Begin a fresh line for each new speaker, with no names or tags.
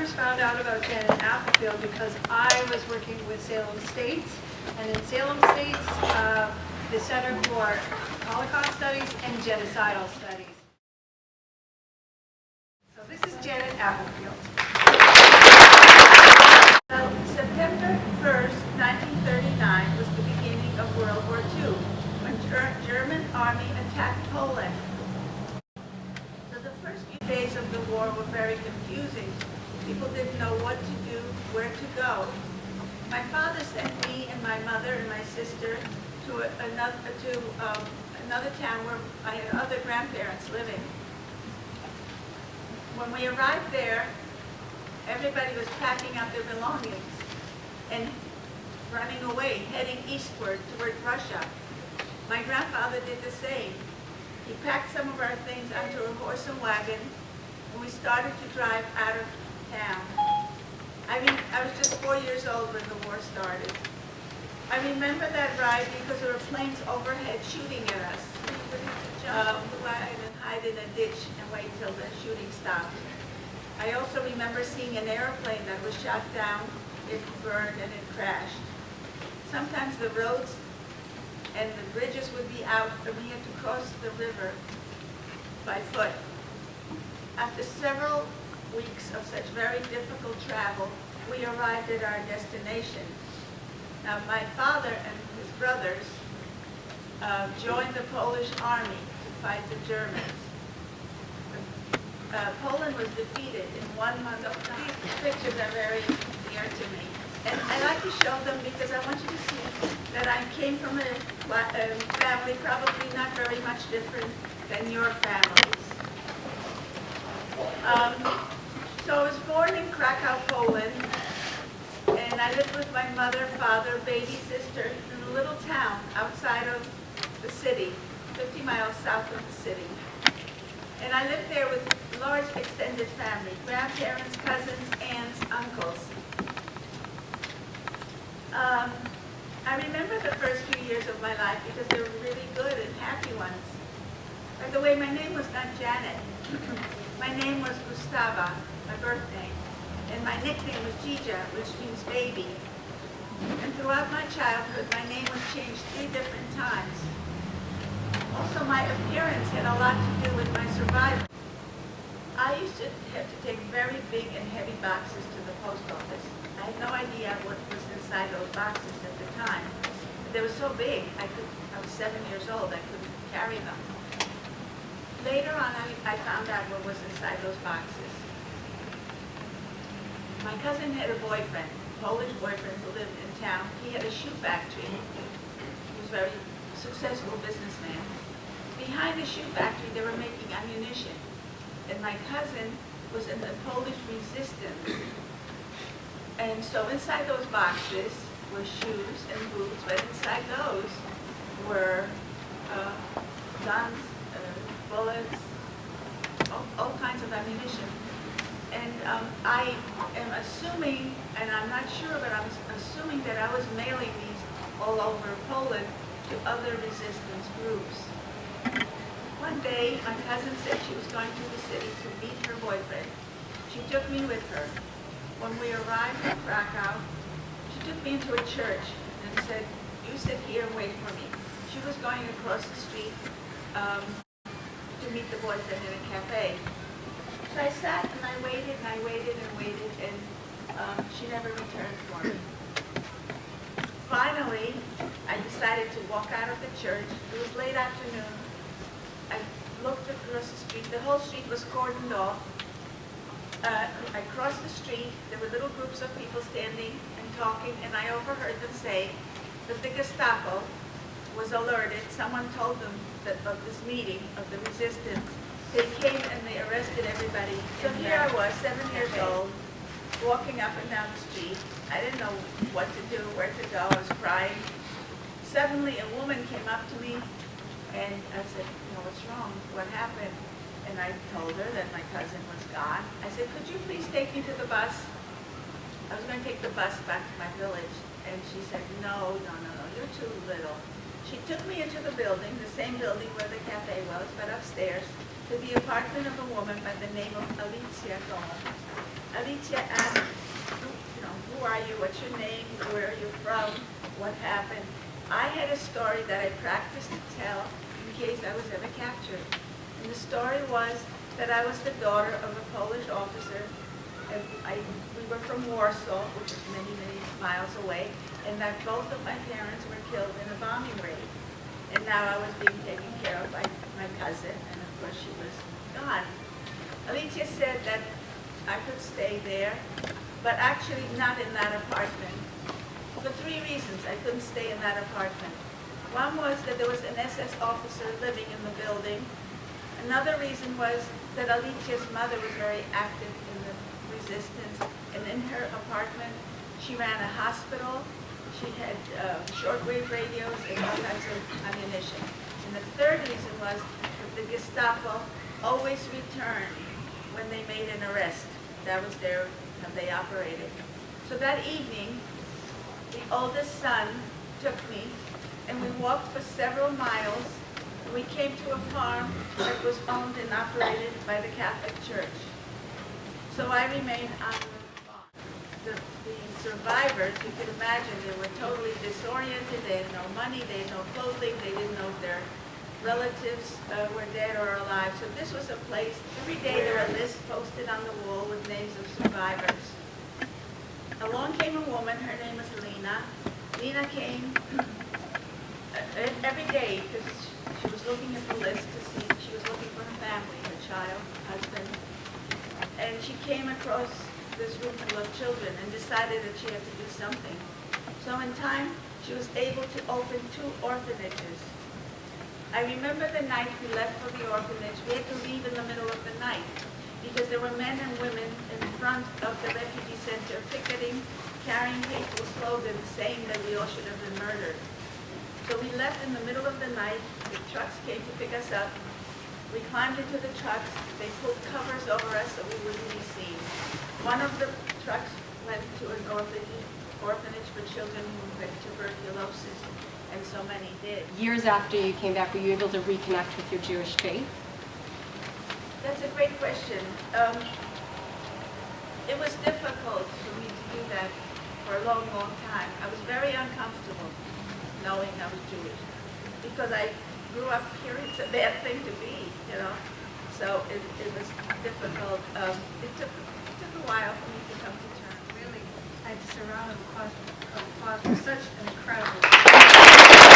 first found out about Janet Applefield because I was working with Salem States, and in Salem States, the Center for Holocaust Studies and Genocidal Studies. So this is Janet Applefield.
September 1st, 1939 was the beginning of World War II, when German army attacked Poland. So the first few days of the war were very confusing. People didn't know what to do, where to go. My father sent me and my mother and my sister to another town where I had other grandparents living. When we arrived there, everybody was packing up their belongings and running away, heading eastward toward Russia. My grandfather did the same. He packed some of our things onto a horse and wagon, and we started to drive out of town. I was just 4 years old when the war started. I remember that ride because there were planes overhead shooting at us. We would have to jump off the wagon and hide in a ditch and wait till the shooting stopped. I also remember seeing an airplane that was shot down, it burned, and it crashed. Sometimes the roads and the bridges would be out, and we had to cross the river by foot. After several weeks of such very difficult travel, we arrived at our destination. Now, my father and his brothers joined the Polish army to fight the Germans. Poland was defeated in 1 month. These pictures are very dear to me. And I like to show them because I want you to see that I came from a family probably not very much different than your families. So I was born in Krakow, Poland, and I lived with my mother, father, baby sister in a little town outside of the city, 50 miles south of the city. And I lived there with a large extended family, grandparents, cousins, aunts, uncles. I remember the first few years of my life because they were really good and happy ones. By the way, my name was not Janet. My name was Gustava, my birth name. And my nickname was Gija, which means baby. And throughout my childhood, my name was changed 3 different times. Also, my appearance had a lot to do with my survival. I used to have to take very big and heavy boxes to the post office. I had no idea what was inside those boxes at the time. They were so big, I was 7 years old, I couldn't carry them. Later on, I found out what was inside those boxes. My cousin had a boyfriend, a Polish boyfriend who lived in town. He had a shoe factory. He was a very successful businessman. Behind the shoe factory, they were making ammunition. And my cousin was in the Polish resistance. And so inside those boxes were shoes and boots, but inside those were guns, bullets, all kinds of ammunition. And I am assuming, and I'm not sure, but I'm assuming that I was mailing these all over Poland to other resistance groups. One day, my cousin said she was going to the city to meet her boyfriend. She took me with her. When we arrived in Krakow, she took me into a church and said, "You sit here and wait for me." She was going across the street to meet the boyfriend in a cafe. So I sat and I waited and I waited and waited, and she never returned for me. Finally, I decided to walk out of the church. It was late afternoon. I looked across the street. The whole street was cordoned off. I crossed the street. There were little groups of people standing and talking, and I overheard them say that the Gestapo was alerted. Someone told them that of this meeting of the resistance. They came and they arrested everybody. So here I was, 7 years old, walking up and down the street. I didn't know what to do, where to go. I was crying. Suddenly, a woman came up to me, and I said, "What's wrong? What happened?" And I told her that my cousin was gone. I said, "Could you please take me to the bus?" I was going to take the bus back to my village. And she said, no, you're too little. She took me into the building, the same building where the cafe was, but upstairs. to the apartment of a woman by the name of Alicia Gomez. Alicia asked, who are you? What's your name? Where are you from? What happened? I had a story that I practiced to tell in case I was ever captured. And the story was that I was the daughter of a Polish officer. And we were from Warsaw, which is many, many miles away, and that both of my parents were killed in a bombing raid. And now I was being taken care of by my cousin, and of course she was gone. Alicia said that I could stay there, but actually not in that apartment. For 3 reasons I couldn't stay in that apartment. One was that there was an SS officer living in the building. Another reason was that Alicia's mother was very active in the resistance, and in her apartment she ran a hospital. She had shortwave radios and all kinds of ammunition. And the third reason was that the Gestapo always returned when they made an arrest. That was how they operated. So that evening, the oldest son took me, and we walked for several miles. We came to a farm that was owned and operated by the Catholic Church. So I remained on the farm. The survivors, you can imagine, they were totally disoriented. They had no money, they had no clothing, they didn't know if their relatives were dead or alive. So this was a place, every day there were lists posted on the wall with names of survivors. Along came a woman, her name was Lena. Lena came every day because she was looking at the list to see, she was looking for her family, her child, husband. And she came across this room full of children and decided that she had to do something. So in time, she was able to open 2 orphanages. I remember the night we left for the orphanage. We had to leave in the middle of the night because there were men and women in front of the refugee center picketing, carrying hateful slogans saying that we all should have been murdered. So we left in the middle of the night. The trucks came to pick us up. We climbed into the trucks. They pulled covers over us so we wouldn't be seen. One of the trucks went to an orphanage for children who had tuberculosis, and so many did.
Years after you came back, were you able to reconnect with your Jewish faith?
That's a great question. It was difficult for me to do that for a long, long time. I was very uncomfortable knowing I was Jewish because I grew up here. It's a bad thing to be, So it was difficult. It took a while for me to come to terms.
Really, I just a round of applause for such an incredible story.